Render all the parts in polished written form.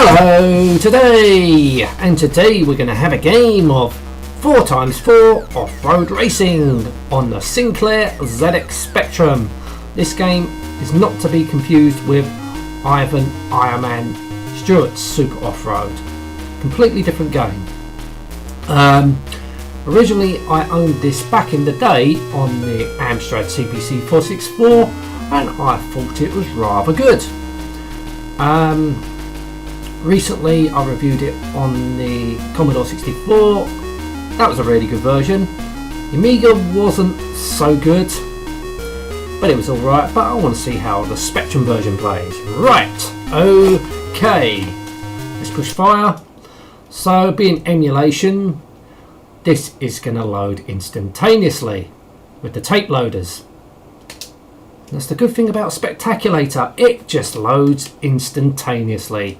Hello today, and today we're going to have a game of 4x4 off-road racing on the Sinclair ZX Spectrum. This game is not to be confused with Ivan Ironman Stewart's Super Off-Road. Completely different game. Originally I owned this back in the day on the Amstrad CPC 464 and I thought it was rather good. Recently I reviewed it on the Commodore 64. That was a really good version. The Amiga wasn't so good, but it was alright. But I want to see how the Spectrum version plays. Right, okay, let's push fire. So being emulation, this is going to load instantaneously with the tape loaders. That's the good thing about Spectaculator, it just loads instantaneously.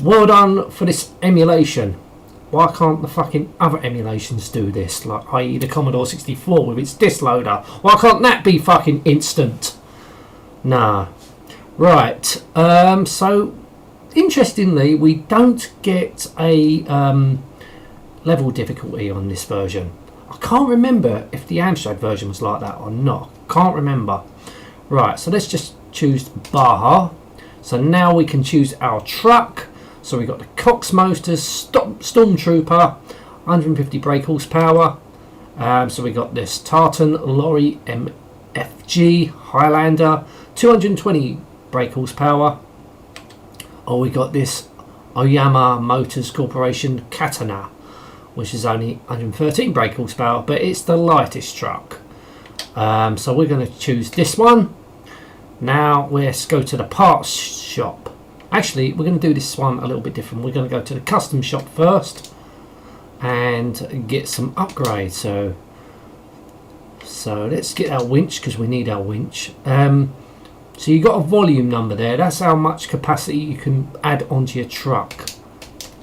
Well done for this emulation. Why can't the fucking other emulations do this? Like, i.e. the Commodore 64 with its disc loader. Why can't that be fucking instant? Nah. Right. So, interestingly, we don't get a level difficulty on this version. I can't remember if the Amstrad version was like that or not. Can't remember. Right. So let's just choose Baja. So now we can choose our truck. So we've got the Cox Motors Stormtrooper, 150 brake horsepower. So we got this Tartan Lorry MFG Highlander, 220 brake horsepower. Or we got this Oyama Motors Corporation Katana, which is only 113 brake horsepower, but it's the lightest truck. So we're going to choose this one. Now let's go to the parts shop. Actually, we're going to do this one a little bit different. We're going to go to the custom shop first and get some upgrades. So let's get our winch because we need our winch. So you got a volume number there. That's how much capacity you can add onto your truck.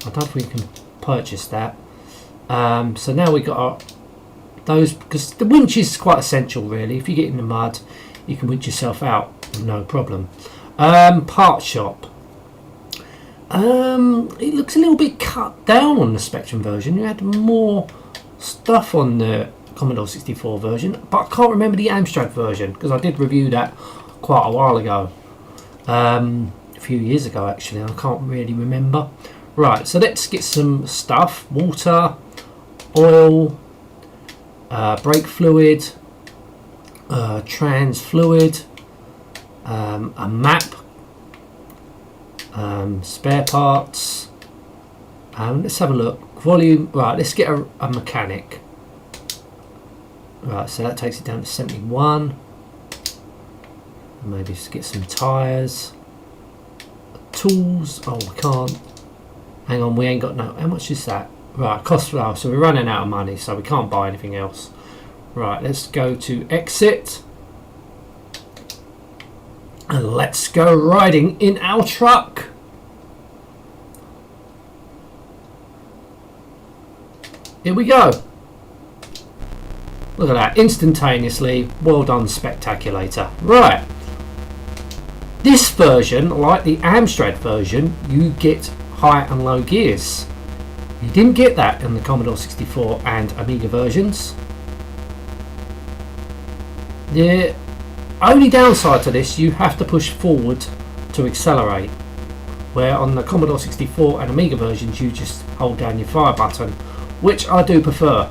I don't think we can purchase that. So now we got our, those, because the winch is quite essential really. If you get in the mud, you can winch yourself out, no problem. Part shop. It looks a little bit cut down on the Spectrum version. You had more stuff on the Commodore 64 version, but I can't remember the Amstrad version because I did review that quite a while ago, a few years ago actually. I can't really remember. Right, so let's get some stuff: water, oil, brake fluid, trans fluid, a map. Spare parts. Let's have a look. Volume. Right, let's get a mechanic. Right, so that takes it down to 71. Maybe just get some tyres. Tools. Oh, we can't. Hang on, we ain't got no. How much is that? Right, cost. Oh, so we're running out of money, so we can't buy anything else. Right, let's go to exit. And let's go riding in our truck. Here we go. Look at that, instantaneously. Well done, Spectaculator. Right. This version, like the Amstrad version, you get high and low gears. You didn't get that in the Commodore 64 and Amiga versions. The only downside to this, you have to push forward to accelerate, where on the Commodore 64 and Amiga versions you just hold down your fire button, which I do prefer.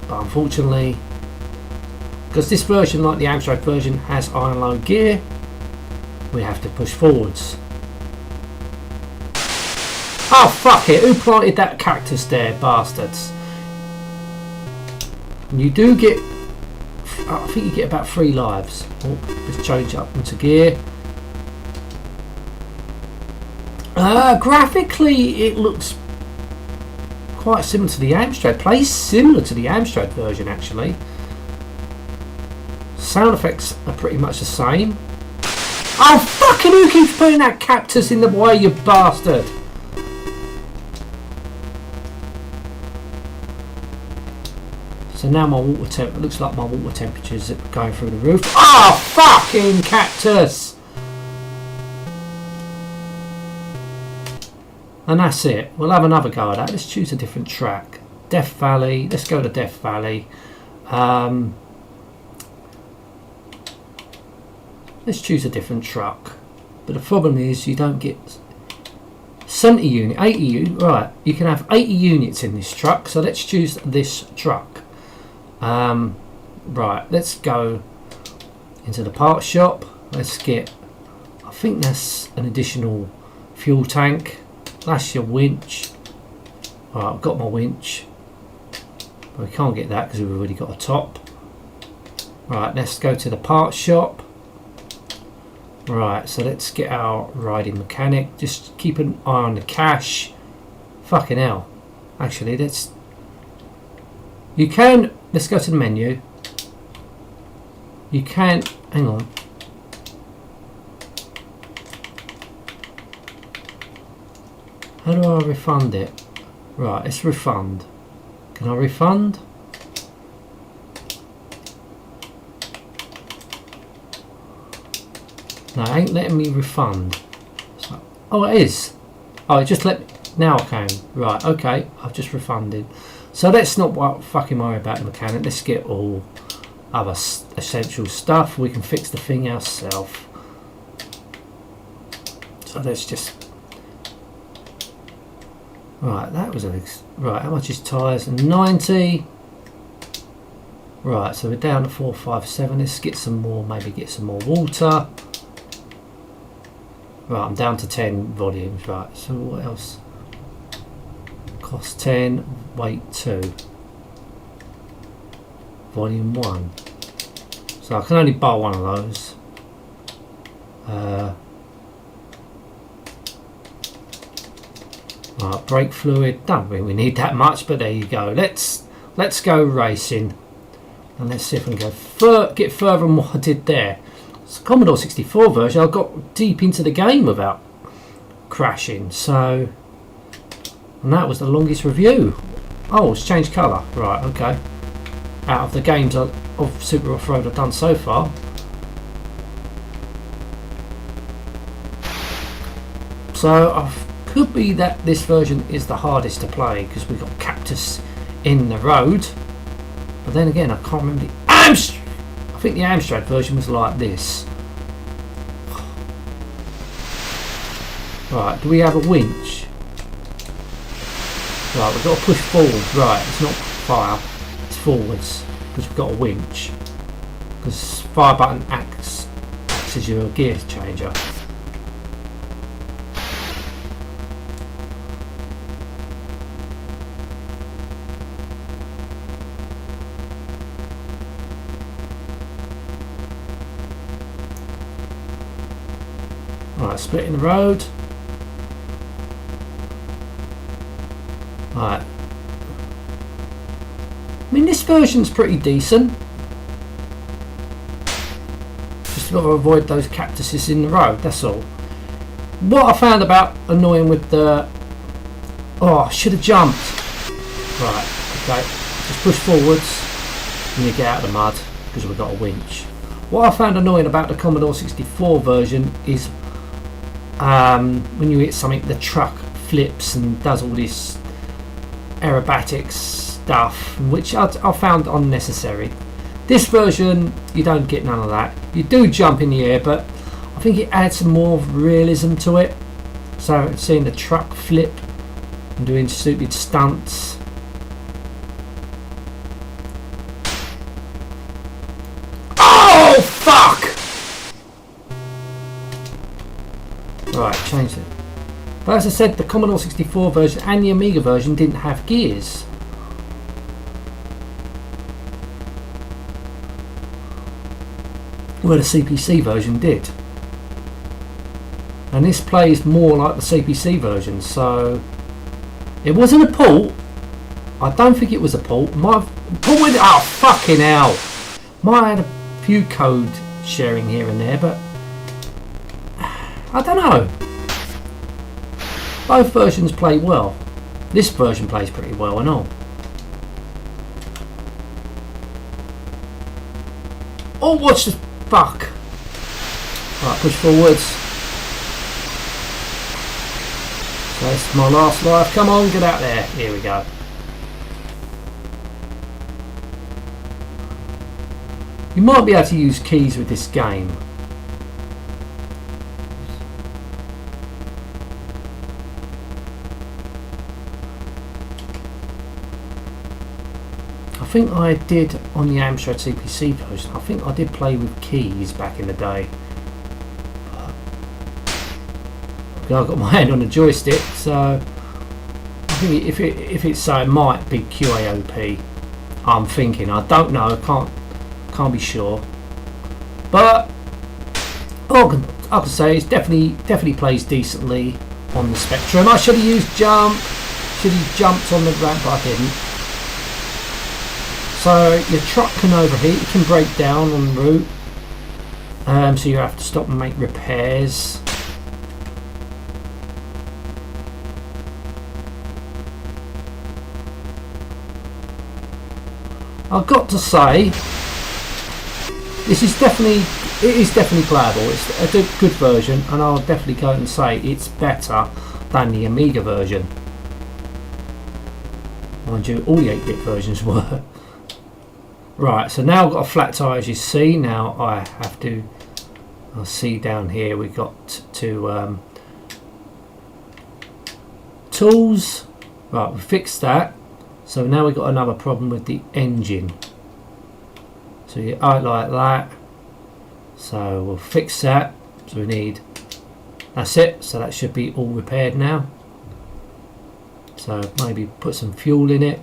But unfortunately, because this version, like the Amstrad version, has high and low gear, we have to push forwards. Oh fuck it, who planted that cactus there, bastards? And you do get, I think you get about 3 lives. Oh, let's change up into gear. Graphically, it looks quite similar to the Amstrad. Plays similar to the Amstrad version, actually. Sound effects are pretty much the same. Oh, fucking who keeps putting that cactus in the way, you bastard? So now my water temp, it looks like my water temperature is going through the roof. Oh, fucking cactus! And that's it. We'll have another go at that. Let's choose a different track. Death Valley. Let's go to Death Valley. Let's choose a different truck. But the problem is you don't get 70 units, 80 units. Right, you can have 80 units in this truck. So let's choose this truck. Right, let's go into the parts shop. Let's get, I think that's an additional fuel tank. That's your winch. Right, I've got my winch. But we can't get that because we've already got a top. Right, let's go to the parts shop. Right, so let's get our riding mechanic. Just keep an eye on the cash. Fucking hell. Actually, let's go to the menu. You can, hang on. How do I refund it? Right, let's refund. Can I refund? No, it ain't letting me refund. So, oh, it is. Oh, it just let me. Now I can. Right, okay. I've just refunded. So let's not fucking worry about the mechanic. Let's get all other essential stuff. We can fix the thing ourselves. So let's just. Right, that was a. Right, how much is tyres? 90. Right, so we're down to 457. Let's get some more. Maybe get some more water. Right, I'm down to 10 volumes. Right, so what else? Cost 10, weight 2. Volume 1. So I can only buy one of those. Right, brake fluid. Don't really need that much, but there you go. Let's go racing. And let's see if we can get further than what I did there. It's a Commodore 64 version. I got deep into the game without crashing. So, and that was the longest review. Oh, it's changed colour. Right, okay. Out of the games of Super Off-Road I've done so far. So, could be that this version is the hardest to play because we've got cactus in the road. But then again, I can't remember the Amstrad. I think the Amstrad version was like this. Right, do we have a winch? Right, we've got to push forward. Right, it's not fire, it's forwards because we've got a winch. Because fire button acts as your gear changer. Right, splitting the road. Right. I mean, this version's pretty decent. Just got to avoid those cactuses in the road, that's all. What I found about annoying with the... Oh, I should have jumped. Right, okay. Just push forwards and you get out of the mud because we've got a winch. What I found annoying about the Commodore 64 version is when you hit something, the truck flips and does all this aerobatic stuff, which I found unnecessary. This version, you don't get none of that. You do jump in the air, but I think it adds some more realism to it. So seeing the truck flip and doing stupid stunts. Oh, fuck! Right, changed it. But as I said, the Commodore 64 version and the Amiga version didn't have gears. Well, the CPC version did. And this plays more like the CPC version, so it wasn't a port. I don't think it was a port. Might have ported. Oh, fucking hell! Might have had a few code sharing here and there, but I don't know. Both versions play well. This version plays pretty well and all. Oh, what's the fuck? Right, push forwards. That's my last life. Come on, get out there. Here we go. You might be able to use keys with this game. I think I did on the Amstrad CPC version. I think I did play with keys back in the day. I've got my hand on the joystick, so I think if it's so, it might be QAOP. I'm thinking. I don't know. Can't be sure. But I can say it's definitely plays decently on the Spectrum. I should have used jump. Should have jumped on the ramp, but I didn't. So your truck can overheat. It can break down en route. So you have to stop and make repairs. I've got to say, it is definitely playable. It's a good version, and I'll definitely go and say it's better than the Amiga version. Mind you, all the 8-bit versions were. Right, so now I've got a flat tyre, as you see. Now I have to, I'll see down here we got to tools. Right, we fixed that. So now we've got another problem with the engine. So you like that. So we'll fix that. So we need, that's it. So that should be all repaired now. So maybe put some fuel in it.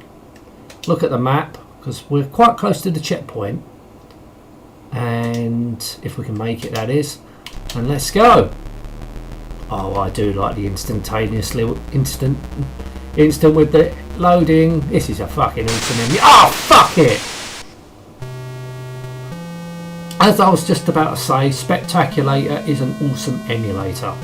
Look at the map, because we're quite close to the checkpoint. And if we can make it, that is. And let's go. Oh, I do like the instant with the loading. This is a fucking awesome engine. Oh, fuck it! As I was just about to say, Spectaculator is an awesome emulator.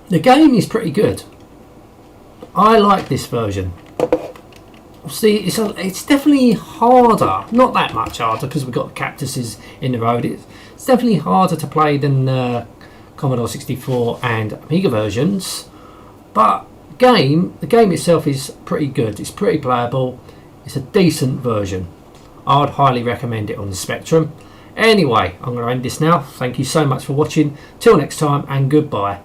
The game is pretty good. I like this version. See, it's definitely harder. Not that much harder, because we've got cactuses in the road. It's definitely harder to play than Commodore 64 and Amiga versions. But the game itself is pretty good. It's pretty playable. It's a decent version. I would highly recommend it on the Spectrum. Anyway, I'm going to end this now. Thank you so much for watching. Till next time, and goodbye.